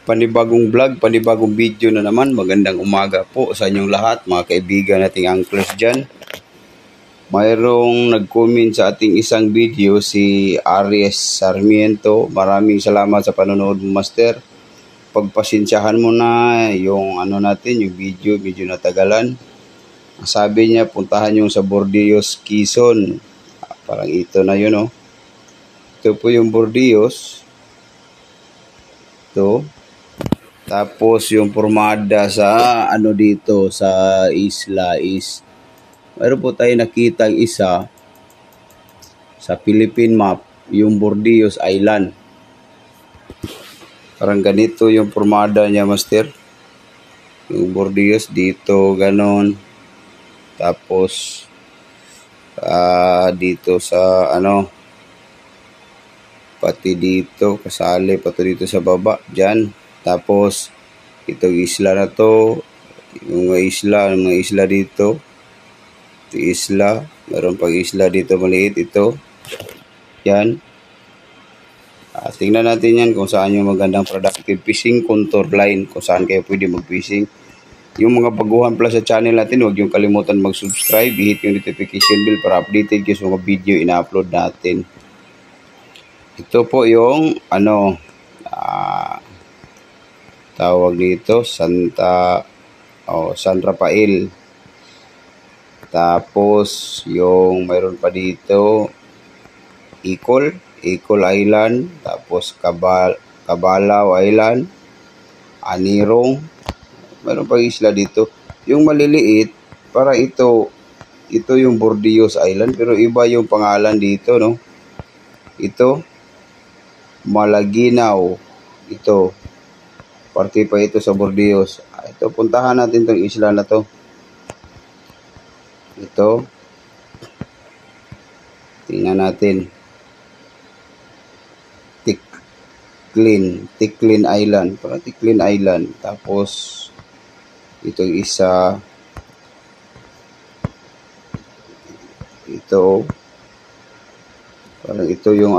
Panibagong vlog, panibagong video na naman. Magandang umaga po sa inyong lahat, mga kaibigan nating anglers dyan. Mayroong nag-comment sa ating isang video, si Aries Sarmiento. Maraming salamat sa panonood mo, Master. Pagpasensyahan mo na yung natin, yung video, medyo natagalan. Sabi niya, puntahan yung sa Bordeos, Quezon. Parang ito na yun, oh. Ito po yung Bordeos. Ito. Tapos yung pormada sa dito sa isla is mayroon po tayo nakita isa sa Philippine map, yung Bordeos Island. Parang ganito yung pormada niya, Master. Yung Bordeos dito, ganon. Tapos dito sa pati dito kasali pati dito sa baba diyan. Tapos itong isla na to, yung mga isla dito. Ito isla, meron pang isla dito maliit ito. Yan. Tingnan natin yan kung saan yung magandang productive fishing contour line, kung saan kayo pwede mag-fishing. Yung mga baguhan pala sa channel natin, huwag yung kalimutan mag-subscribe, i-hit yung notification bell para updated kayo sa mga video ina-upload natin. Ito po yung tawag dito San Rafael. Tapos yung mayroon pa dito Icol Island, tapos Cabalaw Island, Anirong, mayroon pa isla dito. Yung maliliit para ito yung Bordeos Island, pero iba yung pangalan dito, no? Ito Malaginaw, ito parte pa ito sa Bordeos. Ito, puntahan natin tong isla na to. Ito. Tingnan natin. Tiklin Island. Parang Tiklin Island. Tapos, itong isa. Ito. Parang ito yung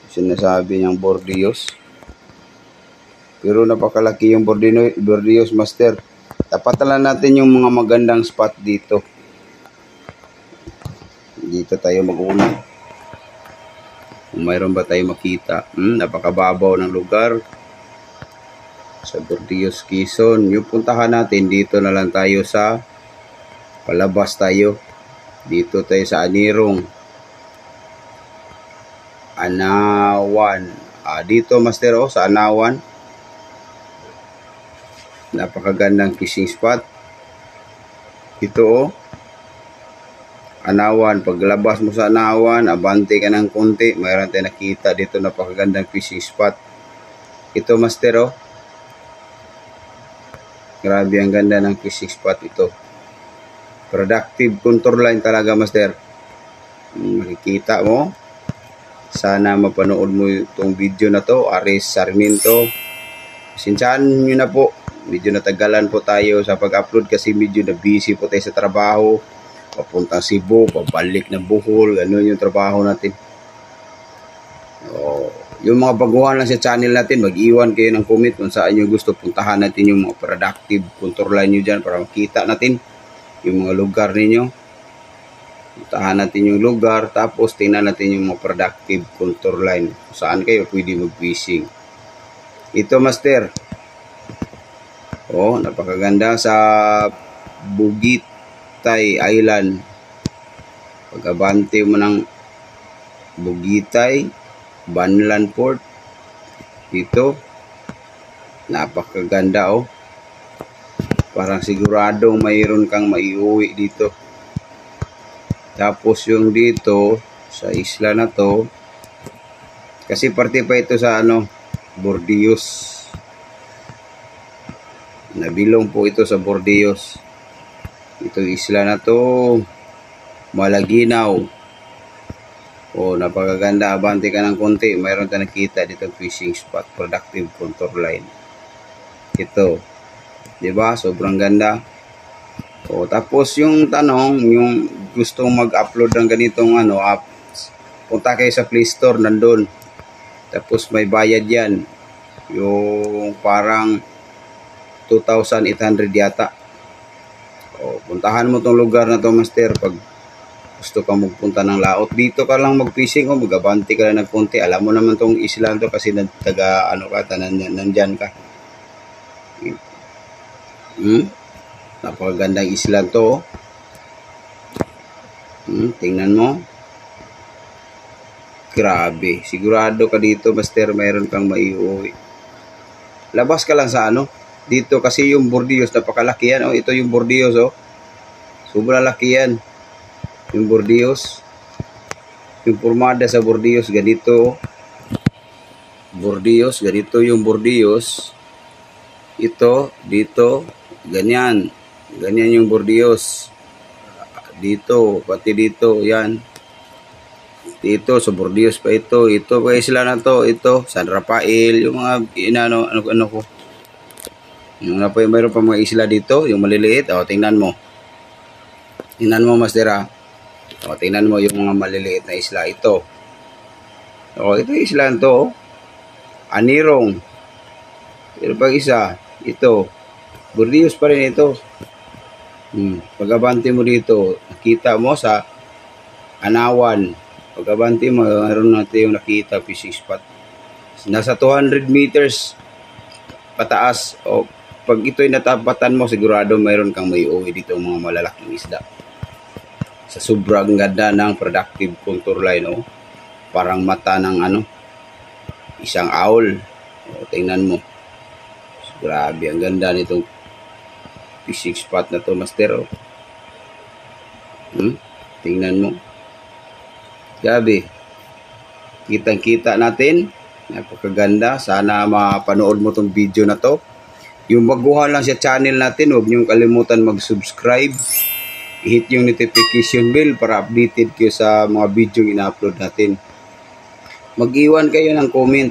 sinasabi niyang Bordeos. Pero napakalaki yung Bordeos, Master. Tapatan lang natin yung mga magandang spot dito. Dito tayo mag-una. Kung mayroon ba tayo makita. Napakababaw ng lugar. Sa Bordeos, Quezon. Yung puntahan natin, dito na lang tayo sa palabas tayo. Dito tayo sa Anirong. Anawan. Dito, Master, sa Anawan. Napakagandang fishing spot. Ito, Anawan. Paglabas mo sa Anawan, abante ka ng konti, mayroon tayo nakita dito napakagandang fishing spot. Ito, Master, grabe ang ganda ng fishing spot ito. Productive contour line talaga, Master. Makikita mo. Sana mapanood mo itong video na to, Aries Sarmiento. Sinsahan nyo na po. Medyo natagalan po tayo sa pag-upload kasi medyo na busy po tayo sa trabaho. Papuntang Cebu, pabalik ng Bohol, gano'n yung trabaho natin. Yung mga baguhan lang sa channel natin, mag-iwan kayo ng comment kung saan nyo gusto puntahan natin yung mga productive contour line nyo dyan para makita natin yung mga lugar ninyo. Puntahan natin yung lugar, tapos tingnan natin yung mga productive contour line kung saan kayo pwede mag-fishing. Ito, Master. Napakaganda sa Bugitay Island. Pag-abante mo ng Bugitay, Banlan Port. Dito. Napakaganda, Parang siguradong mayroon kang maiuwi dito. Tapos yung dito, sa isla na to, kasi parte pa ito sa Bordeos. Nabilong po ito sa Bordeos. Itong isla na to, Malaginaw. Napakaganda. Abante ka ng konti. Mayroon tayo nakita dito fishing spot. Productive contour line. Ito. Diba? Sobrang ganda. Tapos yung tanong, yung gustong mag-upload ng ganitong apps, punta kayo sa Play Store, nandun. Tapos may bayad yan. Yung parang 2,800 yata. O, puntahan mo tong lugar na to, master, pag gusto ka magpunta ng laot. Dito ka lang mag-fishing o mag-abante ka lang nagpunti. Alam mo naman tong isla to kasi taga ano ka, nandyan ka. Napakagandang isla to. Tingnan mo. Grabe. Sigurado ka dito, master, mayroon kang maiuwi. Labas ka lang sa ano. Dito kasi yung Bordillos, napakalaki yan. Oh, ito yung Bordillos, oh. Sobrang laki yan. Yung Bordillos. Yung formada sa Bordillos, ganito. Bordillos, ganito yung Bordillos. Ito, dito, ganyan. Ganyan yung Bordillos. Dito, pati dito, yan. Dito, sa Bordillos pa ito. Ito pa isla na to. Ito, San Rafael. Yung mga, ano ko. Yung na po, mayroon pa mga isla dito. Yung maliliit. O, tingnan mo. Tingnan mo, master, ha. O, tingnan mo yung mga maliliit na isla. Ito. O, ito yung isla na to. Anirong. Pero pag isa, ito. Bordillos pa rin ito. Pag-abante mo dito, nakita mo sa Anawan. Pag-abante mo, mayroon natin yung nakita, fishing spot. Nasa 200 meters pataas. O, pag ito'y natapatan mo, sigurado mayroon kang may uwi dito mga malalaking isda. Sa sobrang ganda ng productive contour line, oh. Parang mata ng isang owl. O, tingnan mo. Grabe, ang ganda nitong fishing spot na to, master. Oh. Tingnan mo. Grabe. Kitang-kita natin. Napakaganda. Sana mapanood mo tong video na to. Yung baguhan lang sa channel natin, huwag niyong kalimutan mag-subscribe. I-hit yung notification bell para updated kayo sa mga video ina-upload natin. Mag-iwan kayo ng comment.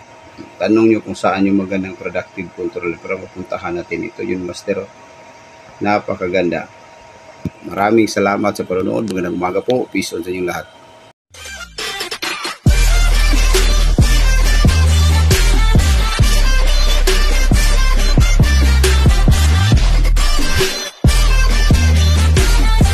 Tanong nyo kung saan yung magandang productive control para mapuntahan natin ito. Yun, master. Napakaganda. Maraming salamat sa panonood. Magandang umaga po. Peace on sa inyong lahat.